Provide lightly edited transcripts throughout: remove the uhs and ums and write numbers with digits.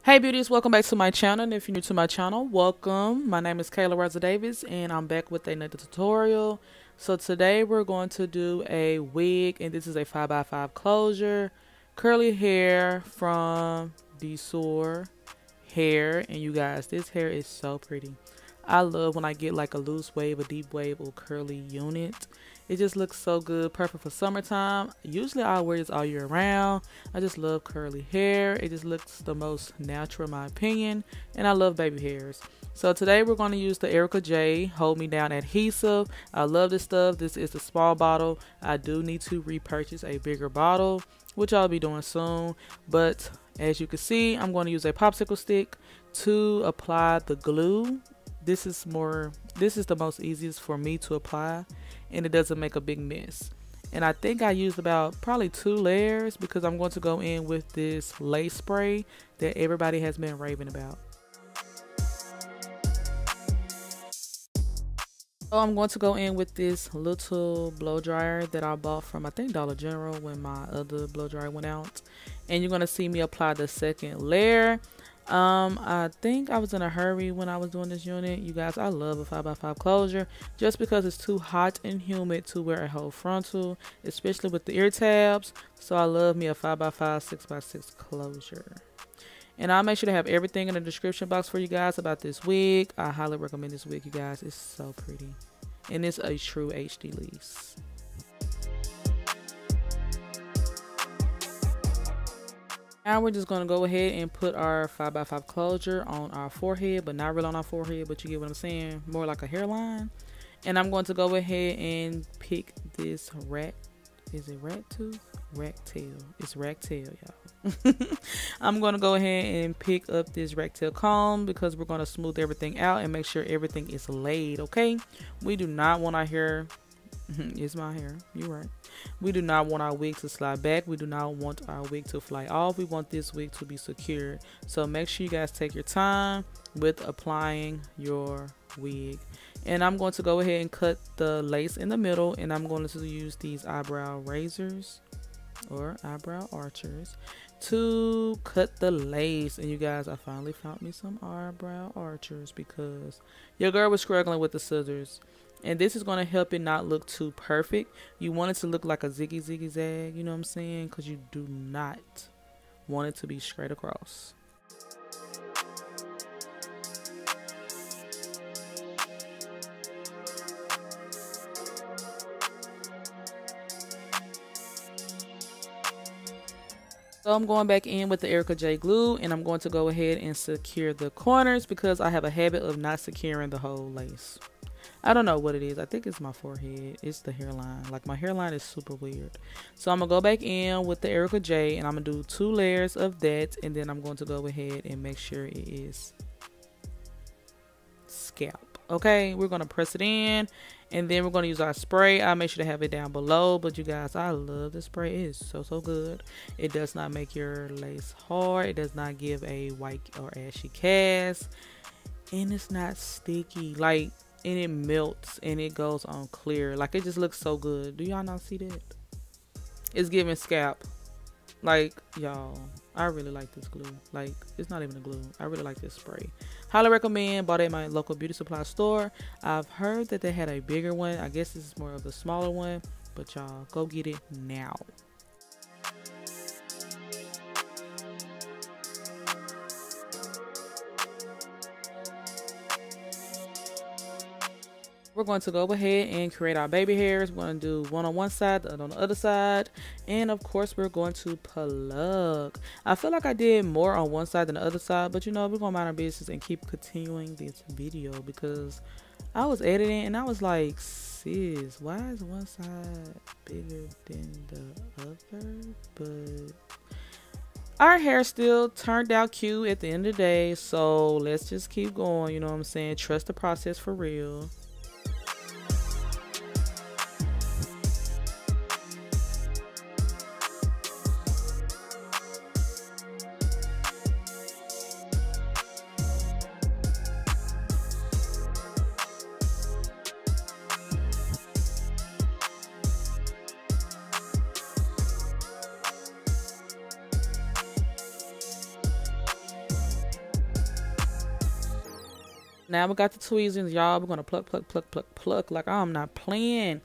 Hey beauties, welcome back to my channel. And if you're new to my channel, welcome. My name is Kayla Rosa Davis and I'm back with another tutorial. So today we're going to do a wig, and this is a 5x5 closure curly hair from DSoar hair. And you guys, this hair is so pretty. I love when I get like a loose wave, a deep wave, or curly unit. It just looks so good, perfect for summertime. Usually I wear this all year round. I just love curly hair. It just looks the most natural in my opinion, and I love baby hairs. So today we're going to use the Erica J Hold Me Down adhesive. I love this stuff. This is the small bottle. I do need to repurchase a bigger bottle, which I'll be doing soon. But as you can see, I'm going to use a popsicle stick to apply the glue. This is the most easiest for me to apply, and it doesn't make a big mess. And I think I used about probably 2 layers because I'm going to go in with this lace spray that everybody has been raving about. So I'm going to go in with this little blow dryer that I bought from, I think, Dollar General when my other blow dryer went out. And you're going to see me apply the second layer. I think I was in a hurry when I was doing this unit. You guys, I love a 5x5 closure just because it's too hot and humid to wear a whole frontal, especially with the ear tabs. So I love me a 5x5 6x6 closure. And I'll make sure to have everything in the description box for you guys about this wig. I highly recommend this wig, you guys. It's so pretty, and it's a true HD lace. Now we're just going to go ahead and put our 5x5 closure on our forehead, but not really on our forehead, but you get what I'm saying, more like a hairline. And I'm going to go ahead and pick this is it rat tooth? Rat tail. It's rat tail, y'all. I'm going to go ahead and pick up this rat tail comb because we're going to smooth everything out and make sure everything is laid, okay? We do not want our hair... It's my hair, you're right. We do not want our wig to slide back. We do not want our wig to fly off. We want this wig to be secured. So make sure you guys take your time with applying your wig. And I'm going to go ahead and cut the lace in the middle, and I'm going to use these eyebrow razors or eyebrow archers to cut the lace. And you guys, I finally found me some eyebrow archers because your girl was struggling with the scissors. And this is going to help it not look too perfect. You want it to look like a ziggy zag, you know what I'm saying? Because you do not want it to be straight across. So I'm going back in with the Erica J glue, and I'm going to go ahead and secure the corners because I have a habit of not securing the whole lace. I don't know what it is. I think it's my forehead. It's the hairline. Like, my hairline is super weird. So I'm going to go back in with the Erica J, and I'm going to do 2 layers of that. And then I'm going to go ahead and make sure it is scalp. Okay, we're going to press it in. And then we're going to use our spray. I'll make sure to have it down below. But you guys, I love the spray. It is so good. It does not make your lace hard. It does not give a white or ashy cast. And it's not sticky. Like... and it melts and it goes on clear. Like, it just looks so good. Do y'all not see that? It's giving scalp. Like, y'all, I really like this glue. Like, it's not even a glue. I really like this spray. Highly recommend. Bought it at my local beauty supply store. I've heard that they had a bigger one. I guess this is more of the smaller one, but y'all go get it now. We're going to go ahead and create our baby hairs. We're going to do one on one side, the other on the other side. And of course, we're going to plug. I feel like I did more on one side than the other side, but you know, we're going to mind our business and keep continuing this video because I was editing and I was like, sis, why is one side bigger than the other? But our hair still turned out cute at the end of the day. So let's just keep going. You know what I'm saying? Trust the process for real. Now we got the tweezers, y'all. We're gonna pluck, pluck, pluck, pluck, pluck. Like I'm not playing,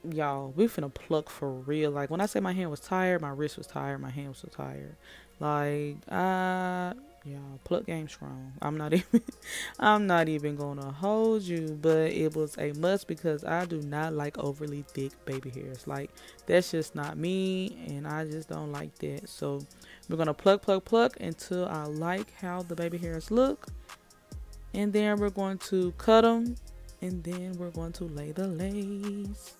y'all. We finna pluck for real. Like when I say my hand was tired, my wrist was tired, my hand was so tired. Like y'all, pluck game strong. I'm not even, I'm not even gonna hold you, but it was a must because I do not like overly thick baby hairs. Like that's just not me, and I just don't like that. So we're gonna pluck, pluck, pluck until I like how the baby hairs look. And then we're going to cut them, and then we're going to lay the lace.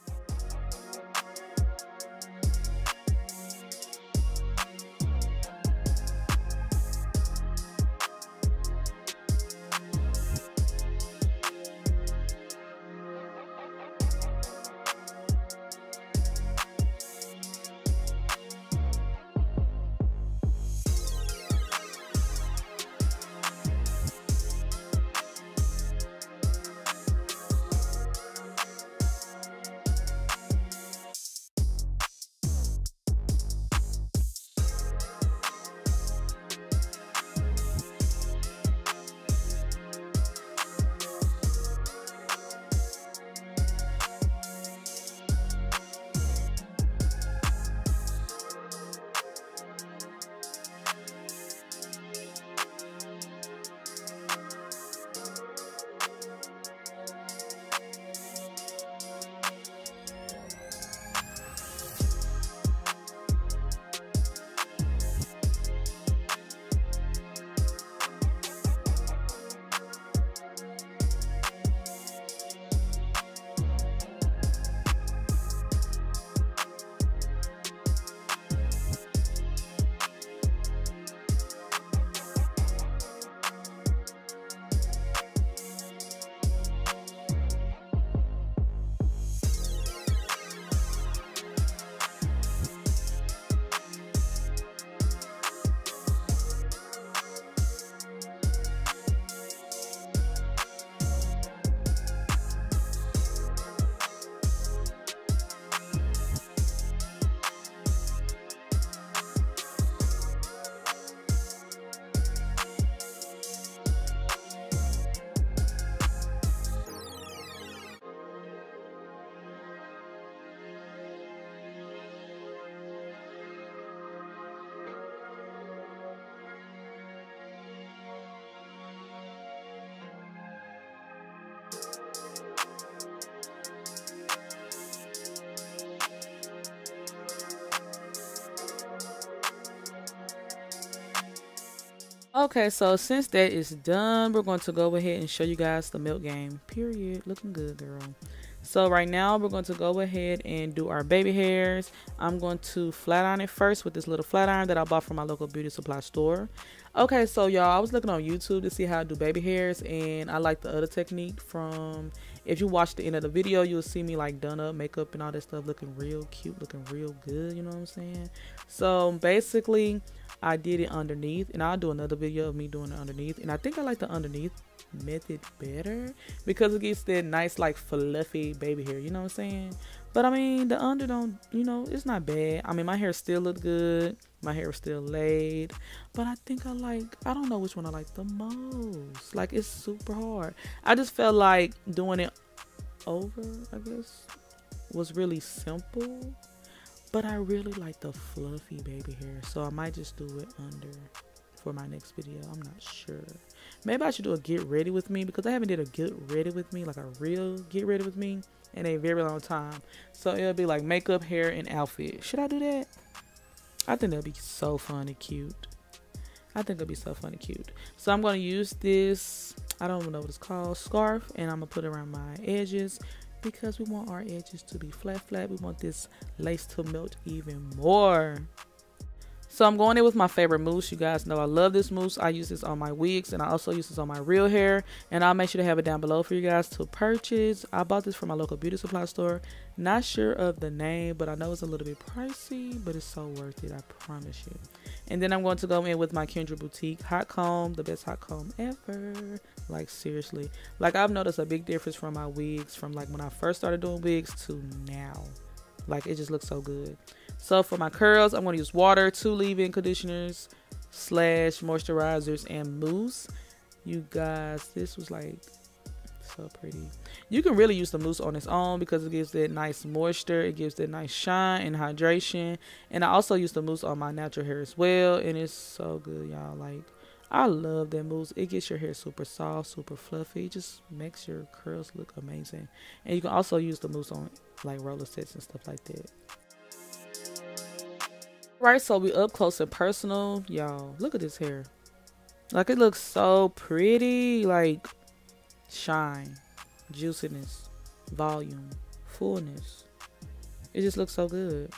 Okay, so since that is done, we're going to go ahead and show you guys the milk game. Period. Looking good, girl. So right now we're going to go ahead and do our baby hairs. I'm going to flat iron it first with this little flat iron that I bought from my local beauty supply store. Okay, so y'all, I was looking on YouTube to see how to do baby hairs, and I like the other technique from, if you watch the end of the video, you'll see me like done up, makeup and all that stuff, looking real cute, looking real good, you know what I'm saying? So basically I did it underneath, and I'll do another video of me doing it underneath, and I think I like the underneath method better because it gets that nice like fluffy baby hair, you know what I'm saying? But I mean the under don't, you know, it's not bad. I mean my hair still look good, my hair is still laid, but I think I don't know which one I like the most. Like it's super hard. I just felt like doing it over, I guess, was really simple, but I really like the fluffy baby hair, so I might just do it under for my next video. I'm not sure. Maybe I should do a get ready with me, because I haven't did a get ready with me, like a real get ready with me, in a very long time. So it'll be like makeup, hair, and outfit. Should I do that? I think that'd be so fun and cute. I think it'll be so fun and cute. So I'm going to use this, I don't know what it's called, scarf, and I'm going to put it around my edges because we want our edges to be flat, flat. We want this lace to melt even more. So I'm going in with my favorite mousse. You guys know I love this mousse. I use this on my wigs, and I also use this on my real hair. And I'll make sure to have it down below for you guys to purchase. I bought this from my local beauty supply store. Not sure of the name, but I know it's a little bit pricey, but it's so worth it, I promise you. And then I'm going to go in with my Kendra Boutique hot comb, the best hot comb ever. Like seriously, like I've noticed a big difference from my wigs from like when I first started doing wigs to now. Like it just looks so good. So for my curls, I'm going to use water, 2 leave-in conditioners / moisturizers, and mousse. You guys, this was like So pretty. You can really use the mousse on its own because it gives that nice moisture. It gives that nice shine and hydration. And I also use the mousse on my natural hair as well. And it's so good, y'all. Like, I love that mousse. It gets your hair super soft, super fluffy. It just makes your curls look amazing. And you can also use the mousse on like roller sets and stuff like that. Right, so we up close and personal. Y'all, look at this hair. Like, it looks so pretty. Like, shine, juiciness, volume, fullness. It just looks so good.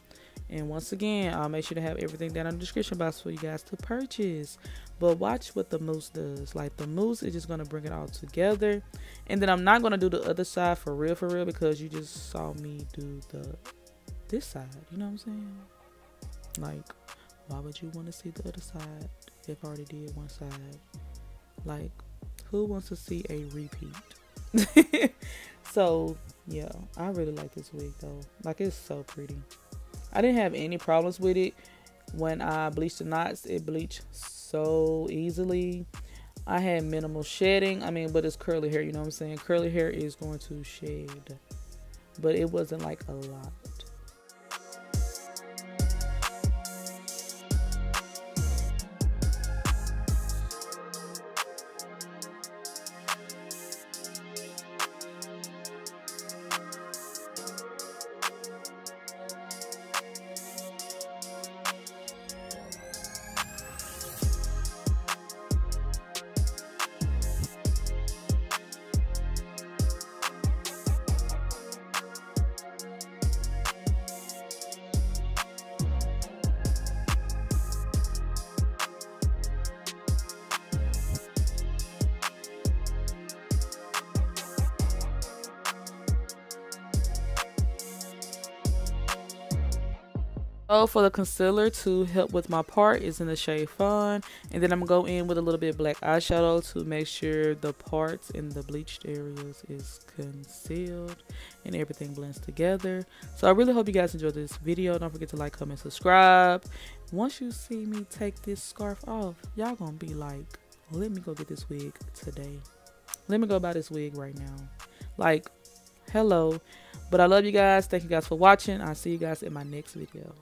And once again, I'll make sure to have everything down in the description box for you guys to purchase. But watch what the mousse does. Like, the mousse is just going to bring it all together. And then I'm not going to do the other side for real, because you just saw me do this side. You know what I'm saying? Like, why would you want to see the other side if I already did one side? Like, who wants to see a repeat? So, yeah, I really like this wig, though. Like, it's so pretty. I didn't have any problems with it. When I bleached the knots, it bleached so easily. I had minimal shedding. I mean, but it's curly hair, you know what I'm saying? Curly hair is going to shed. But it wasn't, like, a lot. So for the concealer to help with my part is in the shade Fun, and then I'm gonna go in with a little bit of black eyeshadow to make sure the parts in the bleached areas is concealed and everything blends together. So I really hope you guys enjoyed this video. Don't forget to like, comment, subscribe. Once you see me take this scarf off, y'all gonna be like, let me go get this wig today. Let me go buy this wig right now. Like, hello. But I love you guys. Thank you guys for watching. I'll see you guys in my next video.